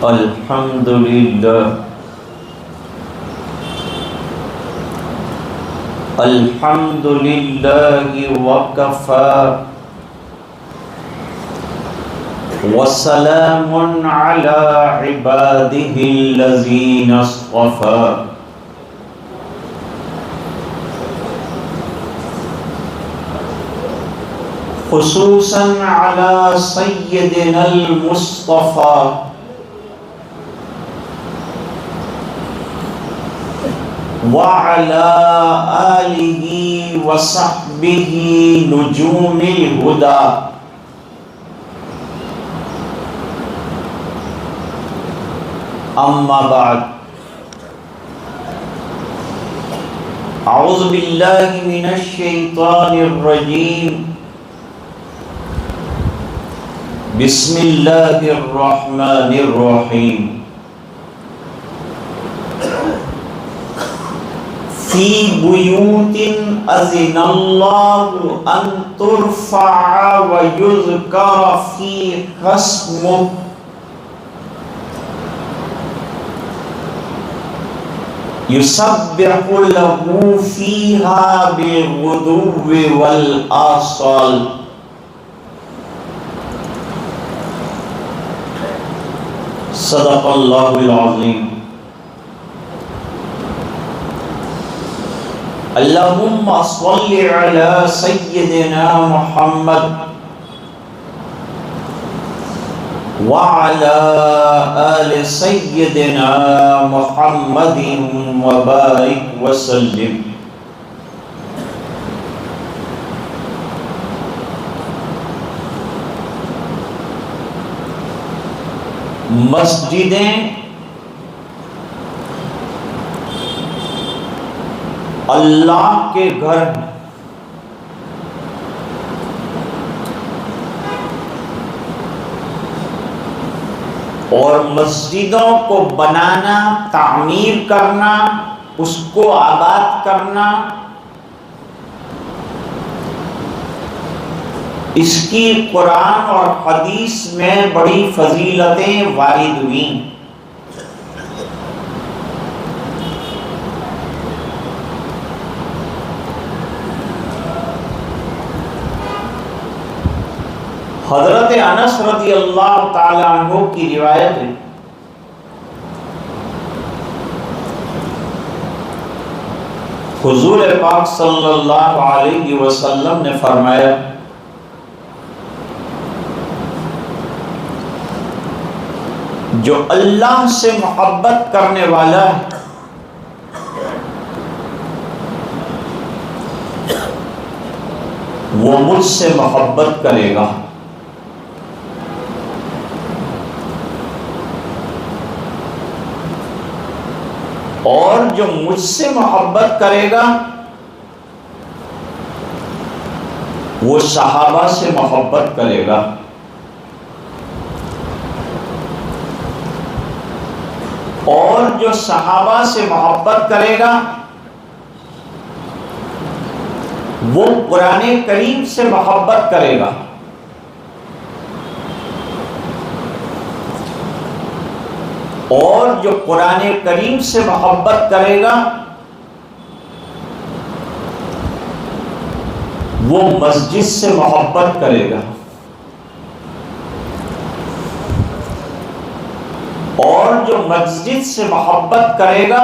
الحمد لله الحمد لله وكفى وسلام على عباده الذين اصطفى خصوصا على سيدنا المصطفى وعلى آله وصحبه نجوم الهدى أما بعد أعوذ بالله من الشيطان الرجيم بسم الله الرحمن الرحيم فی بیوت اذن اللہ ان ترفع ویذکر فیہا اسمہ یسبح لہ فیہا بالغدو والآصال صدق اللہ العظیم۔ اللہم صل علی سیدنا محمد وعلی آل سیدنا محمد وبارک وسلم۔ مسجدیں اللہ کے گھر ہیں، اور مسجدوں کو بنانا، تعمیر کرنا، اس کو آباد کرنا، اس کی قرآن اور حدیث میں بڑی فضیلتیں وارد ہوئیں۔ حضرت انس رضی اللہ تعالی عنہ کی روایت ہے، حضور پاک صلی اللہ علیہ وسلم نے فرمایا جو اللہ سے محبت کرنے والا ہے وہ مجھ سے محبت کرے گا، اور جو مجھ سے محبت کرے گا وہ صحابہ سے محبت کرے گا، اور جو صحابہ سے محبت کرے گا وہ قرآن کریم سے محبت کرے گا، اور جو قرآن کریم سے محبت کرے گا وہ مسجد سے محبت کرے گا، اور جو مسجد سے محبت کرے گا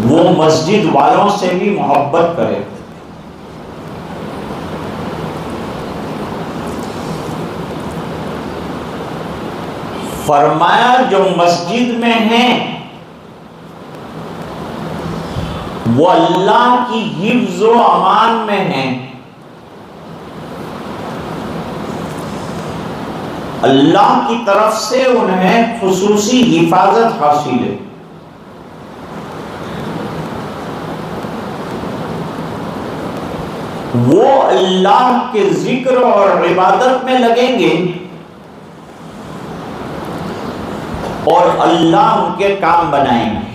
وہ مسجد والوں سے بھی محبت کرے گا۔ فرمایا جو مسجد میں ہیں وہ اللہ کی حفظ و امان میں ہیں، اللہ کی طرف سے انہیں خصوصی حفاظت حاصل ہے، وہ اللہ کے ذکر اور عبادت میں لگیں گے اور اللہ ان کے کام بنائیں گے۔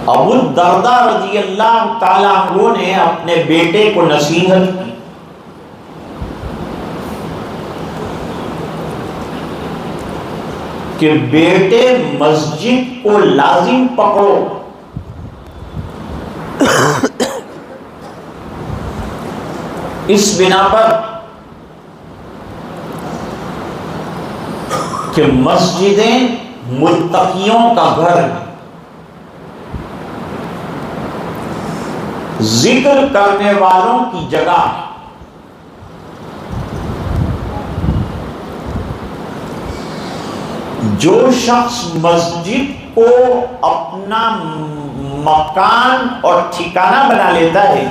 ابو الدرداء رضی اللہ تعالیٰ عنہ نے اپنے بیٹے کو نصیحت کی کہ بیٹے مسجد کو لازم پکڑو، اس بنا پر کہ مسجدیں متقیوں کا گھر ہے، ذکر کرنے والوں کی جگہ، جو شخص مسجد کو اپنا مکان اور ٹھکانہ بنا لیتا ہے،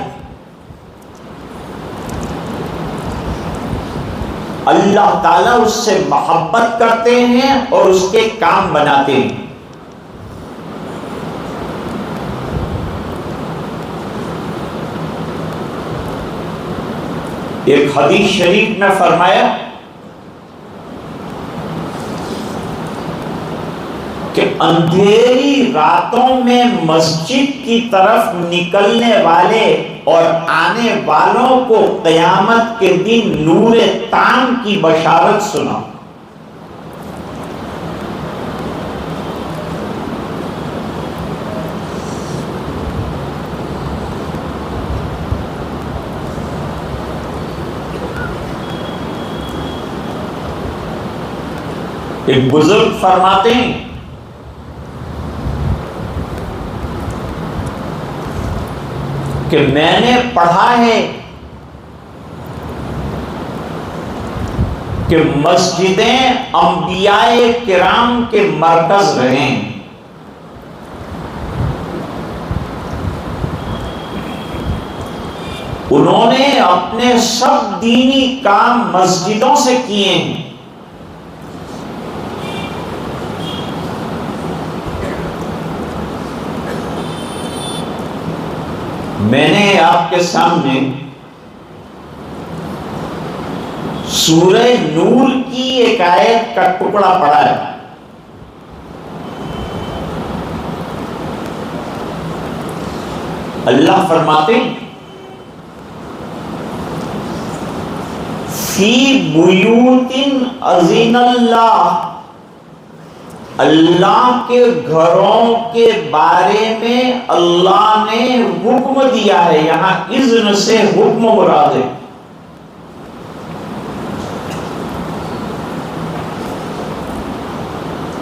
اللہ تعالیٰ اس سے محبت کرتے ہیں اور اس کے کام بناتے ہیں۔ ایک حدیث شریف میں فرمایا کہ اندھیری راتوں میں مسجد کی طرف نکلنے والے اور آنے والوں کو قیامت کے دن نور تام کی بشارت سنا۔ ایک بزرگ فرماتے ہیں کہ میں نے پڑھا ہے کہ مسجدیں انبیاء کرام کے مرکز رہیں، انہوں نے اپنے سب دینی کام مسجدوں سے کیے ہیں۔ میں نے آپ کے سامنے سورہ نور کی ایک آیت کا ٹکڑا پڑھا ہے۔ اللہ فرماتے ہیں فی بیوت اذن اللہ، اللہ کے گھروں کے بارے میں اللہ نے حکم دیا ہے، یہاں اذن سے حکم مراد ہے۔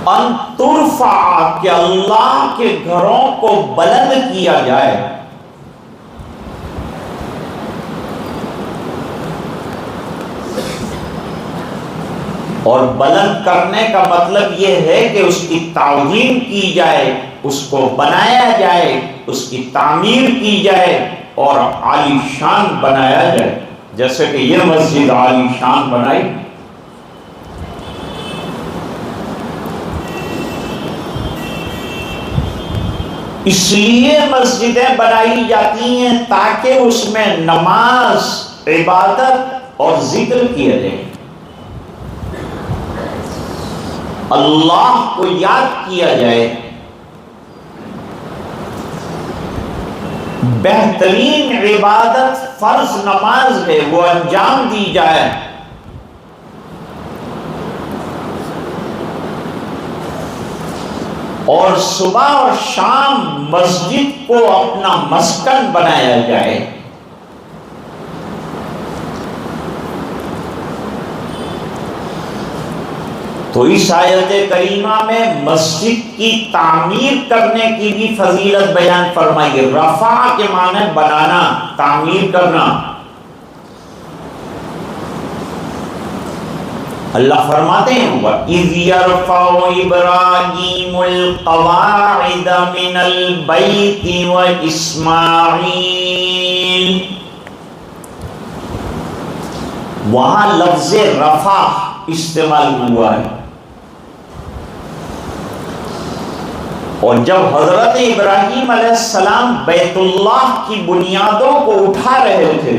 ان ترفع، کہ اللہ کے گھروں کو بلند کیا جائے، اور بلند کرنے کا مطلب یہ ہے کہ اس کی تعظیم کی جائے، اس کو بنایا جائے، اس کی تعمیر کی جائے اور عالی شان بنایا جائے، جیسے کہ یہ مسجد عالی شان بنائی۔ اس لیے مسجدیں بنائی جاتی ہیں تاکہ اس میں نماز، عبادت اور ذکر کیا جائے، اللہ کو یاد کیا جائے، بہترین عبادت فرض نماز ہے وہ انجام دی جائے، اور صبح اور شام مسجد کو اپنا مسکن بنایا جائے۔ تو اس آیت کریمہ میں مسجد کی تعمیر کرنے کی بھی فضیلت بیان فرمائی ہے۔ رفع کے معنی بنانا، تعمیر کرنا۔ اللہ فرماتے ہیں وَإِذْ يَرْفَعُ إِبْرَاهِيمُ الْقَوَاعِدَ مِنَ الْبَيْتِ وَإِسْمَاعِيلُ، وہاں لفظ رفع استعمال ہوا ہے، اور جب حضرت ابراہیم علیہ السلام بیت اللہ کی بنیادوں کو اٹھا رہے تھے،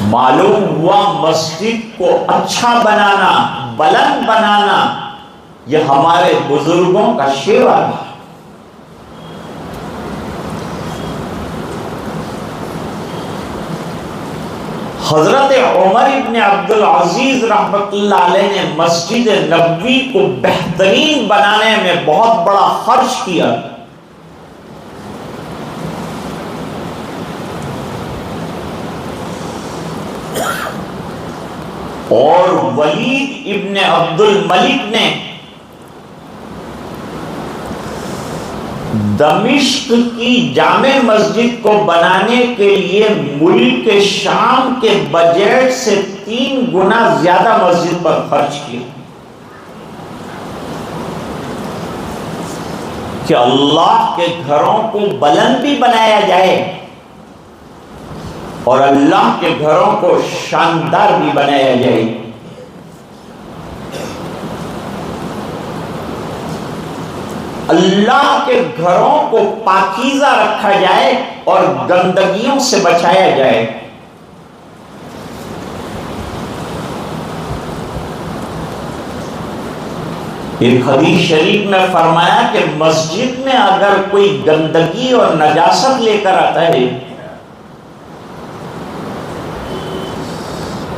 معلوم ہوا مسجد کو اچھا بنانا، بلند بنانا یہ ہمارے بزرگوں کا شیوا ہے۔ حضرت عمر ابن عبد العزیز رحمۃ اللہ علیہ نے مسجد نبوی کو بہترین بنانے میں بہت بڑا خرچ کیا۔ اور ولید ابن عبد الملک نے دمشق کی جامع مسجد کو بنانے کے لیے ملک شام کے بجٹ سے 3 گنا زیادہ مسجد پر خرچ کیا کہ اللہ کے گھروں کو بلند بھی بنایا جائے اور اللہ کے گھروں کو شاندار بھی بنایا جائے۔ اللہ کے گھروں کو پاکیزہ رکھا جائے اور گندگیوں سے بچایا جائے۔ ایک حدیث شریف میں فرمایا کہ مسجد میں اگر کوئی گندگی اور نجاست لے کر آتا ہے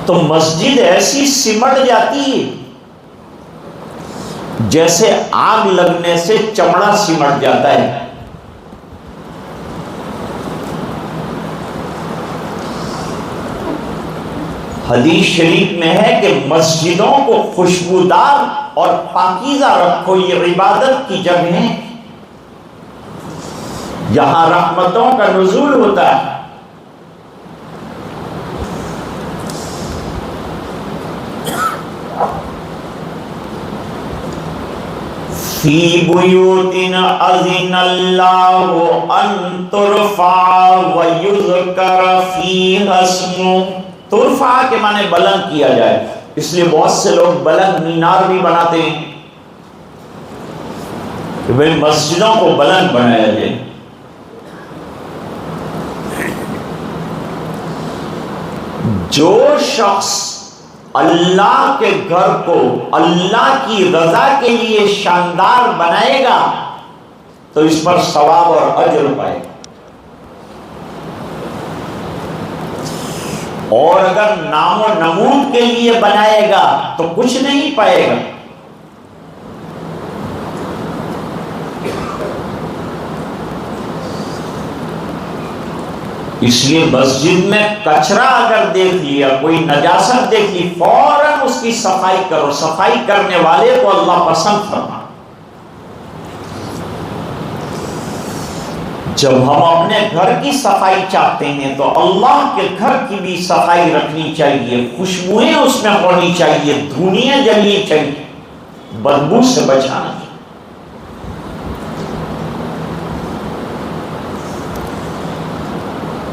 تو مسجد ایسی سمٹ جاتی ہے جیسے آگ لگنے سے چمڑا سمٹ جاتا ہے۔ حدیث شریف میں ہے کہ مسجدوں کو خوشبودار اور پاکیزہ رکھو، یہ عبادت کی جگہ ہے، یہاں رحمتوں کا نزول ہوتا ہے۔ فی بیوت اذن اللہ ان ترفع ویذکر فیہا اسمہ۔ ترفع کے معنی بلند کیا جائے، اس لیے بہت سے لوگ بلند مینار بھی بناتے ہیں کہ بھئی مسجدوں کو بلند بنایا جائے۔ جو شخص اللہ کے گھر کو اللہ کی رضا کے لیے شاندار بنائے گا تو اس پر ثواب اور اجر پائے گا، اور اگر نام و نمود کے لیے بنائے گا تو کچھ نہیں پائے گا۔ اس لیے مسجد میں کچرا اگر دیکھ لیا، کوئی نجاست دیکھ لی، فوراً اس کی صفائی کرو۔ صفائی کرنے والے کو اللہ پسند فرما۔ جب ہم اپنے گھر کی صفائی چاہتے ہیں تو اللہ کے گھر کی بھی صفائی رکھنی چاہیے، خوشبوئیں اس میں ہونی چاہیے، دھونیاں جلنی چاہیے، بدبو سے بچانا چاہیے۔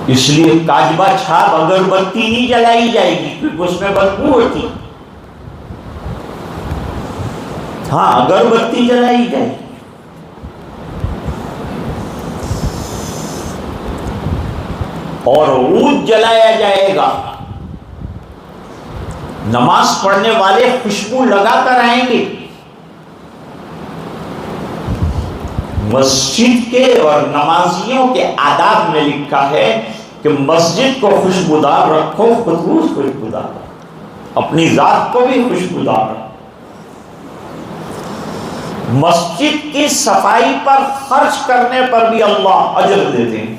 اس لیے کاجبا چھاپ اگربتی نہیں جلائی جائے گی کیونکہ اس میں بدبو ہوتی، ہاں اگربتی جلائی جائے گی۔ اور عود جلایا جائے گا، نماز پڑھنے والے خوشبو لگا کر آئیں گے۔ مسجد کے اور نمازیوں کے آداب میں لکھا ہے کہ مسجد کو خوشبودار رکھو، خود خوشبودار رکھو، اپنی ذات کو بھی خوشبودار رکھو۔ مسجد کی صفائی پر خرچ کرنے پر بھی اللہ اجر دیتے ہیں،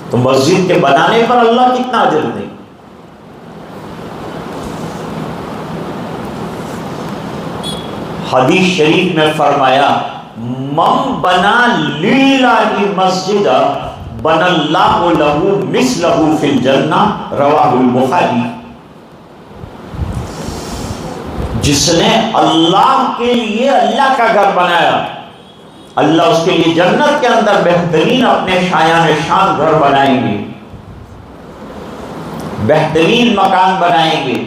تو مسجد کے بنانے پر اللہ کتنا اجر دے۔ حدیث شریف میں فرمایا من بنا للہ مسجد بن اللہ لہ مثلہ فی الجنہ، رواہ البخاری۔ جس نے اللہ کے لیے اللہ کا گھر بنایا، اللہ اس کے لیے جنت کے اندر بہترین اپنے شایان شان گھر بنائیں گے، بہترین مکان بنائیں گے۔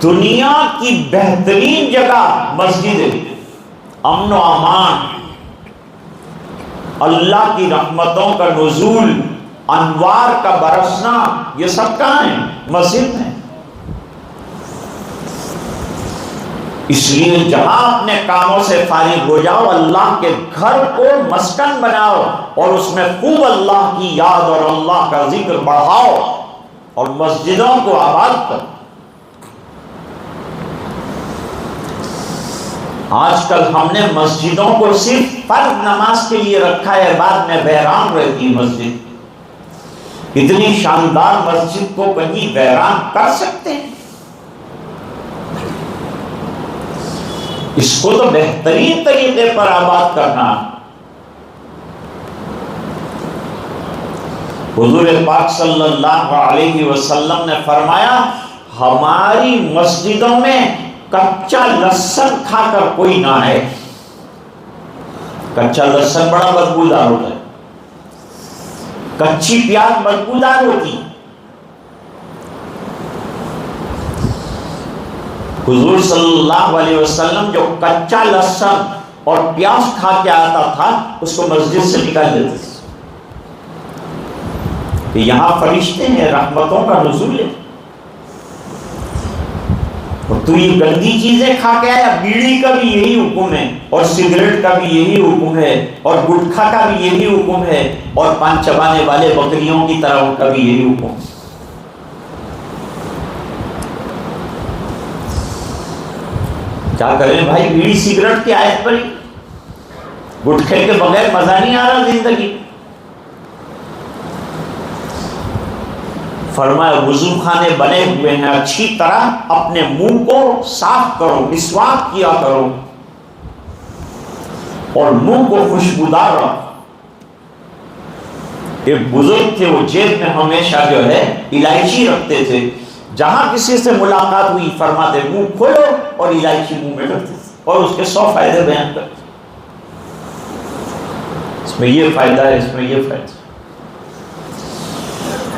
دنیا کی بہترین جگہ مسجد ہے، امن و امان، اللہ کی رحمتوں کا نزول، انوار کا برسنا، یہ سب کہاں ہے؟ مسجد میں۔ اس لیے جہاں اپنے کاموں سے فارغ ہو جاؤ، اللہ کے گھر کو مسکن بناؤ اور اس میں خوب اللہ کی یاد اور اللہ کا ذکر بڑھاؤ اور مسجدوں کو آباد کرو۔ آج کل ہم نے مسجدوں کو صرف فرض نماز کے لیے رکھا ہے، بعد میں ویران رہتی مسجد۔ اتنی شاندار مسجد کو کہیں ویران کر سکتے ہیں؟ اس کو تو بہترین طریقے پر آباد کرنا۔ حضور پاک صلی اللہ علیہ وسلم نے فرمایا، ہماری مسجدوں میں کچا لہسن کھا کر کوئی نہ آئے۔ کچا لہسن بڑا بدبودار ہوتا ہے، کچی پیاز بدبودار ہوتی۔ حضور صلی اللہ علیہ وسلم جو کچا لہسن اور پیاز کھا کے آتا تھا، اس کو مسجد سے نکال دیتے تھے کہ یہاں فرشتے ہیں، رحمتوں کا نزول ہے، اور تو یہ گندی چیزیں کھا کے آیا۔ بیڑی کا بھی یہی حکم ہے، اور سگریٹ کا بھی یہی حکم ہے، اور گٹکھا کا بھی یہی حکم ہے، اور پان چبانے والے بکریوں کی طرح ان کا بھی یہی حکم ہے۔ کیا کریں بھائی، بیڑی سگریٹ کی آیت پر ہی گٹکھے کے بغیر مزہ نہیں آ رہا زندگی۔ فرمایا وضو خانے بنے ہوئے ہیں، اچھی طرح اپنے منہ کو صاف کرو، مسواک کیا کرو اور منہ کو خوشبودار رکھو۔ ایک بزرگ تھے، وہ جیب میں ہمیشہ جو ہے الائچی رکھتے تھے، جہاں کسی سے ملاقات ہوئی فرماتے منہ کھولو اور الائچی منہ میں رکھتے تھے، اور اس کے 100 فائدے بیان کرتے۔ اس میں یہ فائدہ ہے، اس میں یہ فائدہ ہے۔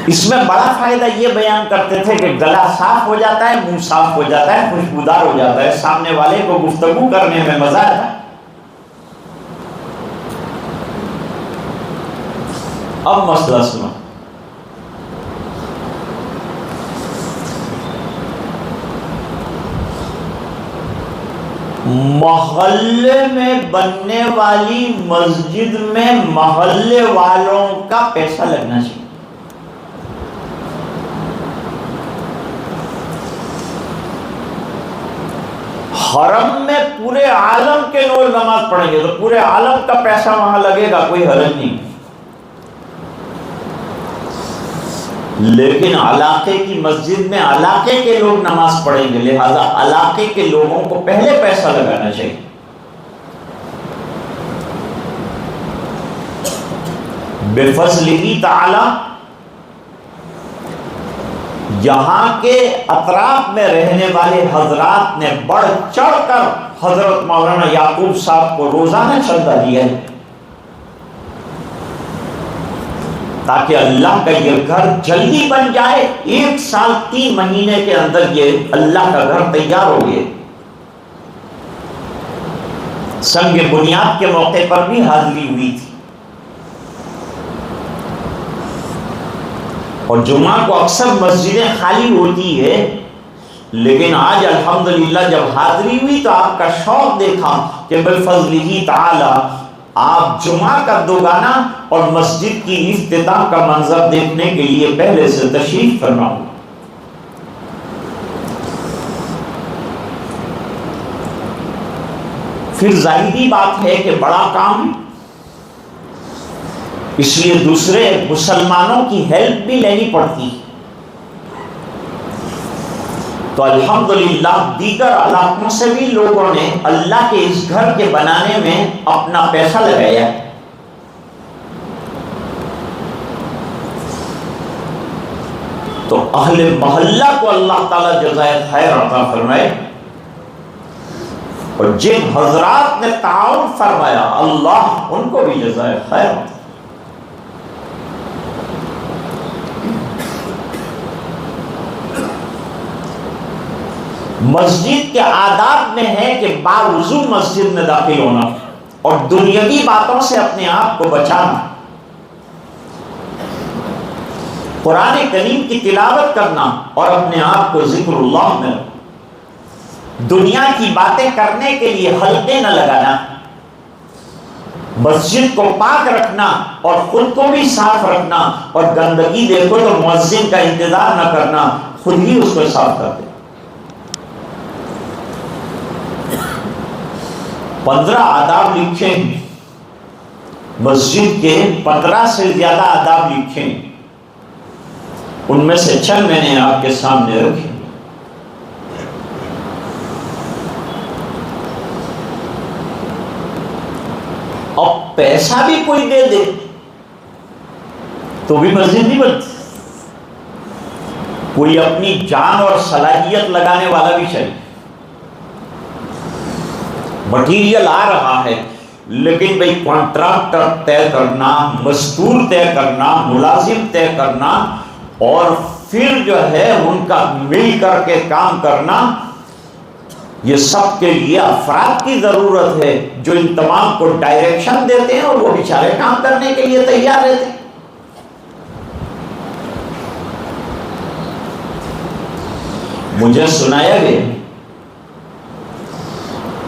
اس میں بڑا فائدہ یہ بیان کرتے تھے کہ گلا صاف ہو جاتا ہے، منہ صاف ہو جاتا ہے، خوشبودار ہو جاتا ہے، سامنے والے کو گفتگو کرنے میں مزہ آتا ہے۔ اب مسئلہ سنو، محلے میں بننے والی مسجد میں محلے والوں کا پیسہ لگنا چاہیے۔ حرم میں پورے عالم کے لوگ نماز پڑھیں گے تو پورے عالم کا پیسہ وہاں لگے گا، کوئی حرج نہیں۔ لیکن علاقے کی مسجد میں علاقے کے لوگ نماز پڑھیں گے، لہذا علاقے کے لوگوں کو پہلے پیسہ لگانا چاہیے۔ بفضلہ تعالی یہاں کے اطراف میں رہنے والے حضرات نے بڑھ چڑھ کر حضرت مولانا یعقوب صاحب کو روزانہ چندہ دیا ہے، تاکہ اللہ کا یہ گھر جلدی بن جائے۔ 1 سال 3 مہینے کے اندر یہ اللہ کا گھر تیار ہو گئے۔ سنگ بنیاد کے موقع پر بھی حاضری ہوئی تھی، اور جمعہ کو اکثر مسجدیں خالی ہوتی ہے، لیکن آج الحمدللہ جب حاضری ہوئی تو آپ کا شوق دیکھا کہ بفضلہ تعالی آپ جمعہ کا دوگانہ اور مسجد کی افتتاح کا منظر دیکھنے کے لیے پہلے سے تشریف فرما ہوں۔ پھر ظاہری بات ہے کہ بڑا کام، اس لیے دوسرے مسلمانوں کی ہیلپ بھی لینی پڑتی، تو الحمدللہ دیگر علاقوں سے بھی لوگوں نے اللہ کے اس گھر کے بنانے میں اپنا پیسہ لگایا۔ تو اہل محلہ کو اللہ تعالیٰ جزائے خیر عطا فرمائے، اور جن حضرات نے تعاون فرمایا اللہ ان کو بھی جزائے خیر عطا۔ مسجد کے آداب میں ہے کہ باوضو مسجد میں داخل ہونا اور دنیاوی باتوں سے اپنے آپ کو بچانا۔ قرآن کریم کی تلاوت کرنا اور اپنے آپ کو ذکر اللہ میں، دنیا کی باتیں کرنے کے لیے حلقے نہ لگانا، مسجد کو پاک رکھنا اور خود کو بھی صاف رکھنا، اور گندگی دیکھو تو مؤذن کا انتظار نہ کرنا، خود ہی اس کو صاف کر دے۔ 15 آداب لکھے ہیں مسجد کے، 15 سے زیادہ آداب لکھے ہیں، ان میں سے چند میں نے آپ کے سامنے رکھے۔ اب پیسہ بھی کوئی دے دے تو بھی مسجد نہیں بنتی، کوئی اپنی جان اور صلاحیت لگانے والا بھی چاہیے۔ مٹیریل آ رہا ہے لیکن بھئی کانٹریکٹر طے کرنا، مزدور طے کرنا، ملازم طے کرنا، اور پھر جو ہے ان کا مل کر کے کام کرنا، یہ سب کے لیے افراد کی ضرورت ہے جو ان تمام کو ڈائریکشن دیتے ہیں، اور وہ بیچارے کام کرنے کے لیے تیار رہتے ہیں۔ مجھے سنایا گیا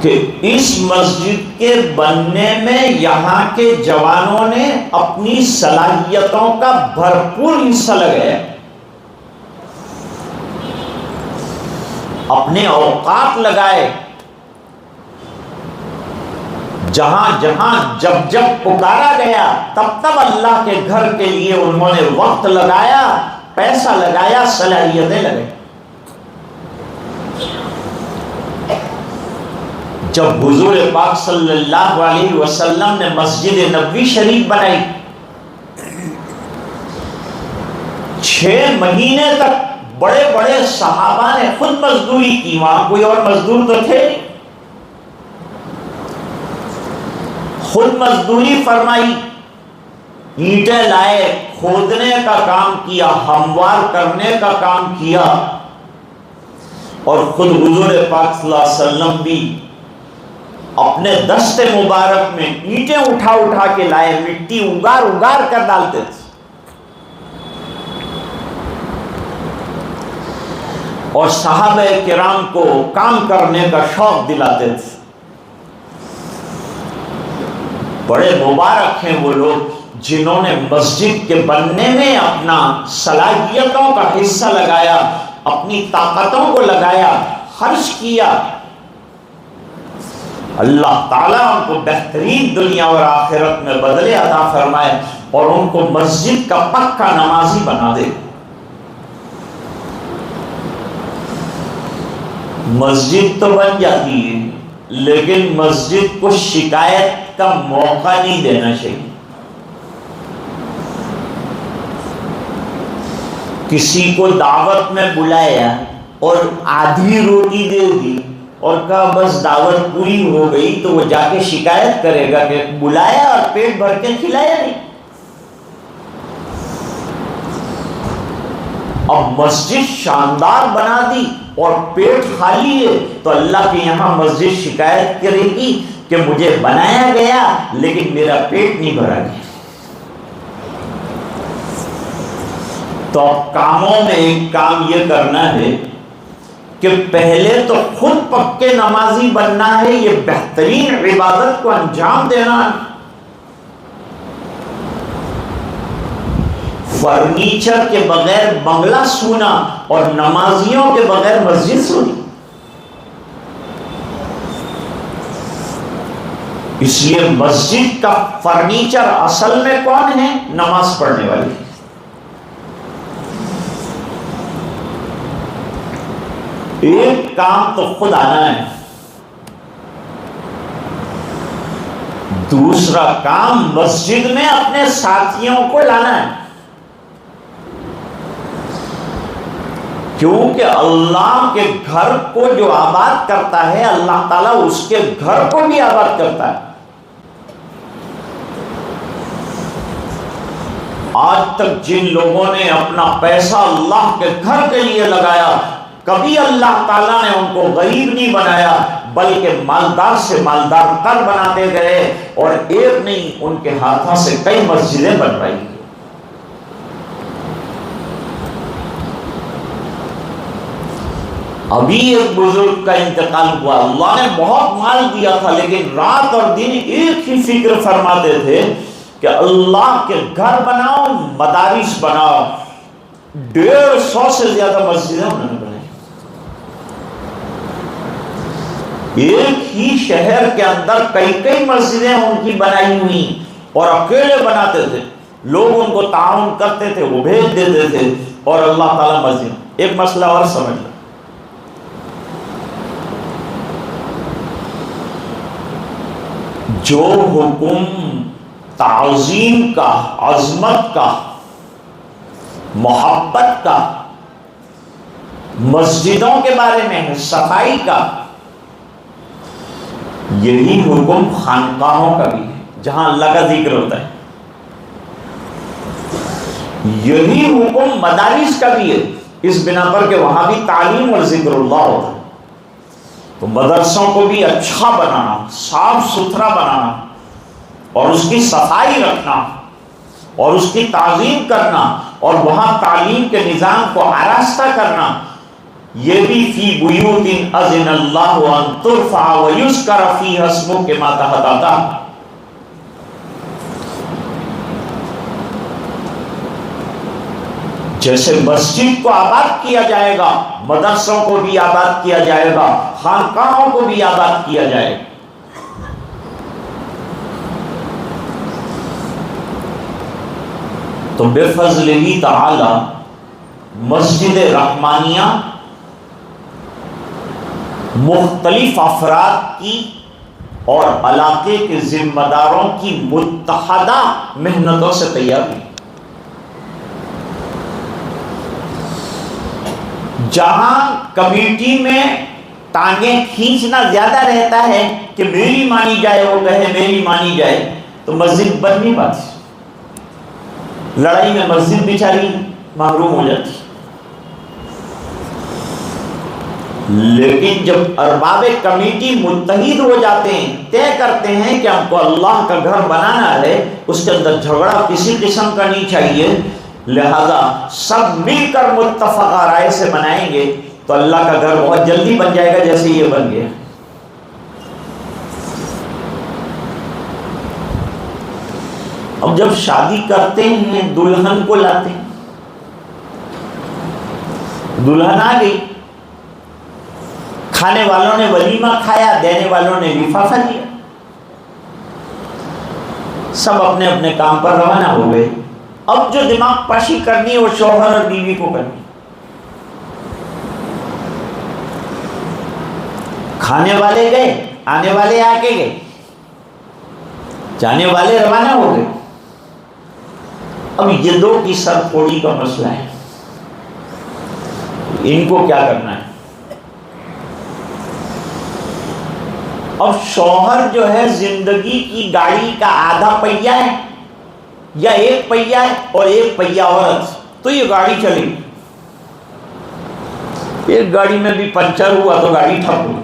کہ اس مسجد کے بننے میں یہاں کے جوانوں نے اپنی صلاحیتوں کا بھرپور حصہ لگایا، اپنے اوقات لگائے، جہاں جہاں جب جب پکارا گیا تب تب اللہ کے گھر کے لیے انہوں نے وقت لگایا، پیسہ لگایا، صلاحیتیں لگائی۔ جب حضور پاک صلی اللہ علیہ وسلم نے مسجد نبوی شریف بنائی، 6 مہینے تک بڑے بڑے صحابہ نے خود مزدوری کی، وہاں کوئی اور مزدور تو تھے، خود مزدوری فرمائی، اینٹیں لائے، کھودنے کا کام کیا، ہموار کرنے کا کام کیا، اور خود حضور پاک صلی اللہ علیہ وسلم بھی اپنے دست مبارک میں اینٹیں اٹھا اٹھا کے لائے، مٹی اگار اگار کر ڈالتے تھے، اور صحابہ کرام کو کام کرنے کا شوق دلاتے تھے۔ بڑے مبارک ہیں وہ لوگ جنہوں نے مسجد کے بننے میں اپنا صلاحیتوں کا حصہ لگایا، اپنی طاقتوں کو لگایا، خرچ کیا۔ اللہ تعالیٰ ان کو بہترین دنیا اور آخرت میں بدلے عطا فرمائے، اور ان کو مسجد کا پکا نمازی بنا دے۔ مسجد تو بن جاتی ہے لیکن مسجد کو شکایت کا موقع نہیں دینا چاہیے۔ کسی کو دعوت میں بلایا اور آدھی روٹی دے دی اور کہا بس دعوت پوری ہو گئی، تو وہ جا کے شکایت کرے گا کہ بلایا اور پیٹ بھر کے کھلایا نہیں۔ اب مسجد شاندار بنا دی اور پیٹ خالی ہے تو اللہ کے یہاں مسجد شکایت کرے گی کہ مجھے بنایا گیا لیکن میرا پیٹ نہیں بھرا گیا۔ تو اب کاموں میں ایک کام یہ کرنا ہے کہ پہلے تو خود پکے نمازی بننا ہے، یہ بہترین عبادت کو انجام دینا ہے۔ فرنیچر کے بغیر بنگلہ سونا اور نمازیوں کے بغیر مسجد سونی۔ اس لیے مسجد کا فرنیچر اصل میں کون ہے؟ نماز پڑھنے والے۔ ایک کام تو خود آنا ہے، دوسرا کام مسجد میں اپنے ساتھیوں کو لانا ہے، کیونکہ اللہ کے گھر کو جو آباد کرتا ہے اللہ تعالیٰ اس کے گھر کو بھی آباد کرتا ہے۔ آج تک جن لوگوں نے اپنا پیسہ اللہ کے گھر کے لیے لگایا، کبھی اللہ تعالیٰ نے ان کو غریب نہیں بنایا بلکہ مالدار سے مالدار تر بناتے گئے، اور ایک نہیں ان کے ہاتھوں سے کئی مسجدیں بنوائی۔ ابھی ایک بزرگ کا انتقال ہوا، اللہ نے بہت مال دیا تھا، لیکن رات اور دن ایک ہی فکر فرماتے تھے کہ اللہ کے گھر بناؤ، مدارس بناؤ۔ 150 سے زیادہ مسجدیں انہوں نے بنائی، ایک ہی شہر کے اندر کئی مسجدیں ان کی بنائی ہوئی، اور اکیلے بناتے تھے، لوگ ان کو تعاون کرتے تھے، وہ بھیج دیتے تھے، اور اللہ تعالیٰ مسجد۔ ایک مسئلہ اور سمجھ لو، جو حکم تعظیم کا، عظمت کا، محبت کا مسجدوں کے بارے میں ہے، صفائی کا، یہی حکم خانقاہوں کا بھی ہے جہاں اللہ کا ذکر ہوتا ہے، یہی حکم مدارس کا بھی ہے، اس بنا پر کہ وہاں بھی تعلیم اور ذکر اللہ ہوتا ہے۔ تو مدرسوں کو بھی اچھا بنانا، صاف ستھرا بنانا، اور اس کی صفائی رکھنا، اور اس کی تعظیم کرنا، اور وہاں تعلیم کے نظام کو آراستہ کرنا، یہ بھی فی بیوت اذن اللہ ان ترفع ویذکر فیہا اسمہ کے ماتحت آتا۔ جیسے مسجد کو آباد کیا جائے گا، مدرسوں کو بھی آباد کیا جائے گا، خانقاہوں کو بھی آباد کیا جائے گا۔ تو بفضلہ تعالی مسجد رحمانیہ مختلف افراد کی اور علاقے کے ذمہ داروں کی متحدہ محنتوں سے تیار ہوئی۔ جہاں کمیٹی میں ٹانگیں کھینچنا زیادہ رہتا ہے کہ میری مانی جائے، وہ کہے میری مانی جائے، تو مسجد بن نہیں پاتی، لڑائی میں مسجد بیچاری محروم ہو جاتی۔ لیکن جب ارباب کمیٹی متحد ہو جاتے ہیں، طے کرتے ہیں کہ ہم کو اللہ کا گھر بنانا ہے، اس کے اندر جھگڑا کسی قسم کا نہیں چاہیے، لہذا سب مل کر متفقہ رائے سے بنائیں گے، تو اللہ کا گھر بہت جلدی بن جائے گا، جیسے یہ بن گیا۔ اب جب شادی کرتے ہیں دلہن کو لاتے ہیں، دلہن آ گئی، کھانے والوں نے ولیمہ کھایا، دینے والوں نے لفافہ دیا، سب اپنے اپنے کام پر روانہ ہو گئے۔ اب جو دماغ پاشی کرنی ہے وہ شوہر اور بیوی کو کرنی۔ کھانے والے گئے، آنے والے آ کے گئے، جانے والے روانہ ہو گئے۔ اب یہ دو کی سر پھوڑی کا مسئلہ ہے، ان کو کیا کرنا ہے؟ اب شوہر جو ہے زندگی کی گاڑی کا آدھا پہیہ ہے یا ایک پہیہ ہے، اور ایک پہیہ عورت، تو یہ گاڑی چلے گی۔ ایک گاڑی میں بھی پنچر ہوا تو گاڑی ٹھپ ہوئی۔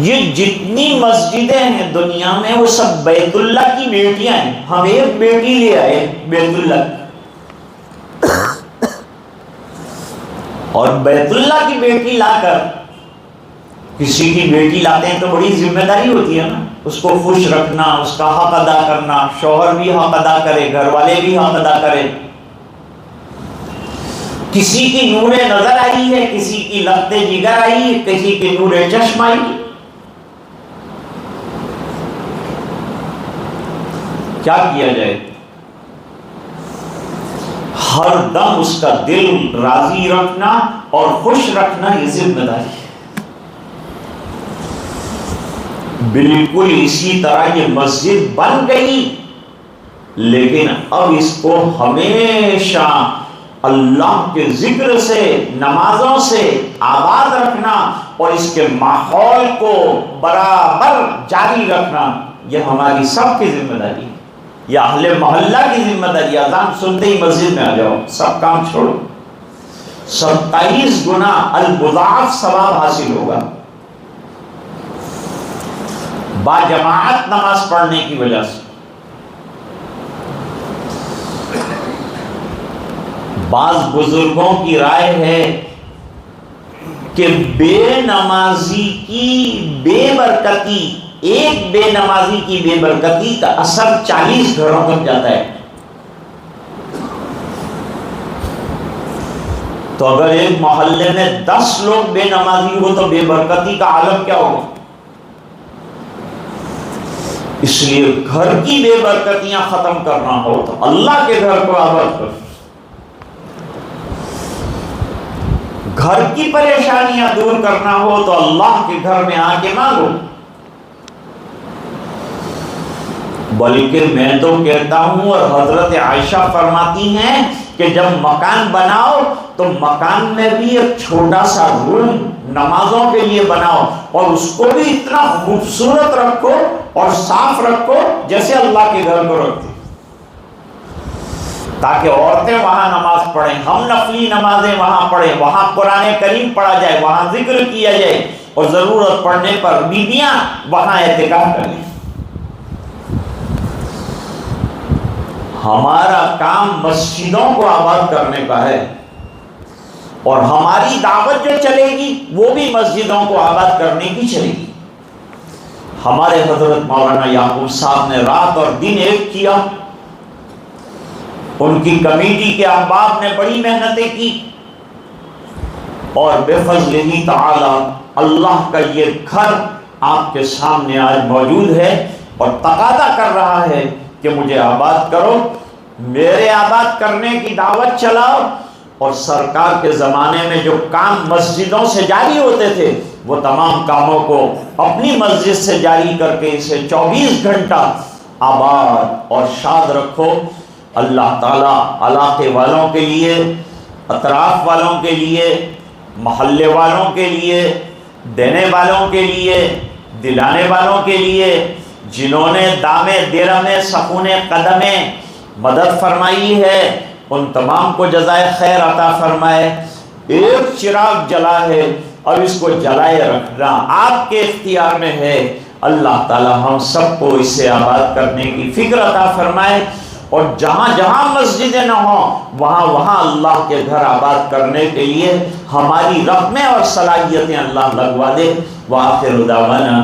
یہ جتنی مسجدیں ہیں دنیا میں وہ سب بیت اللہ کی بیٹیاں ہیں۔ ہم ایک بیٹی لے آئے بیت اللہ، اور بیت اللہ کی بیٹی لا کر کسی کی بیٹی لاتے ہیں تو بڑی ذمہ داری ہوتی ہے نا، اس کو خوش رکھنا، اس کا حق ادا کرنا، شوہر بھی حق ادا کرے، گھر والے بھی حق ادا کرے۔ کسی کی نور نظر آئی ہے، کسی کی لفظ جگر آئی ہے، کسی کی نور چشم آئی ہے، کیا کیا جائے؟ ہر دم اس کا دل راضی رکھنا اور خوش رکھنا یہ ذمہ داری ہے۔ بالکل اسی طرح یہ مسجد بن گئی، لیکن اب اس کو ہمیشہ اللہ کے ذکر سے، نمازوں سے آباد رکھنا، اور اس کے ماحول کو برابر جاری رکھنا، یہ ہماری سب کی ذمہ داری ہے، یہ اہل محلہ کی ذمہ داری۔ اذان سنتے ہی مسجد میں آ جاؤ، سب کام چھوڑو، 27 گنا المضاعف ثواب حاصل ہوگا با جماعت نماز پڑھنے کی وجہ سے۔ بعض بزرگوں کی رائے ہے کہ بے نمازی کی بے برکتی، ایک بے نمازی کی بے برکتی کا اثر 40 گھروں تک جاتا ہے۔ تو اگر ایک محلے میں 10 لوگ بے نمازی ہو تو بے برکتی کا عالم کیا ہوگا؟ اس لیے گھر کی بے برکتیاں ختم کرنا ہو تو اللہ کے گھر کو آباد کرو، گھر کی پریشانیاں دور کرنا ہو تو اللہ کے گھر میں آ کے مانگو۔ بلکہ میں تو کہتا ہوں، اور حضرت عائشہ فرماتی ہیں کہ جب مکان بناؤ تو مکان میں بھی ایک چھوٹا سا روم نمازوں کے لیے بناؤ، اور اس کو بھی اتنا خوبصورت رکھو اور صاف رکھو جیسے اللہ کے گھر کو رکھتے، تاکہ عورتیں وہاں نماز پڑھیں، ہم نفلی نمازیں وہاں پڑھیں، وہاں قرآن کریم پڑھا جائے، وہاں ذکر کیا جائے، اور ضرورت پڑنے پر بیویاں وہاں اعتکاف کریں۔ ہمارا کام مسجدوں کو آباد کرنے کا ہے، اور ہماری دعوت جو چلے گی وہ بھی مسجدوں کو آباد کرنے کی چلے گی۔ ہمارے حضرت مولانا یعقوب صاحب نے رات اور دن ایک کیا، ان کی کمیٹی کے احباب نے بڑی محنتیں کی، اور بے فضلہ تعالی اللہ کا یہ گھر آپ کے سامنے آج موجود ہے، اور تقاضا کر رہا ہے کہ مجھے آباد کرو، میرے آباد کرنے کی دعوت چلاؤ۔ اور سرکار کے زمانے میں جو کام مسجدوں سے جاری ہوتے تھے وہ تمام کاموں کو اپنی مسجد سے جاری کر کے اسے 24 گھنٹہ آباد اور شاد رکھو۔ اللہ تعالیٰ علاقے والوں کے لیے، اطراف والوں کے لیے، محلے والوں کے لیے، دینے والوں کے لیے، دلانے والوں کے لیے، جنہوں نے دامے درمے سکون قدمے مدد فرمائی ہے، ان تمام کو جزائے خیر عطا فرمائے۔ ایک چراغ جلا ہے، اب اس کو جلائے رکھنا آپ کے اختیار میں ہے۔ اللہ تعالی ہم سب کو اسے آباد کرنے کی فکر عطا فرمائے، اور جہاں جہاں مسجدیں نہ ہوں وہاں وہاں اللہ کے گھر آباد کرنے کے لیے ہماری رقمیں اور صلاحیتیں اللہ لگوا دے۔ وآخر دعوانا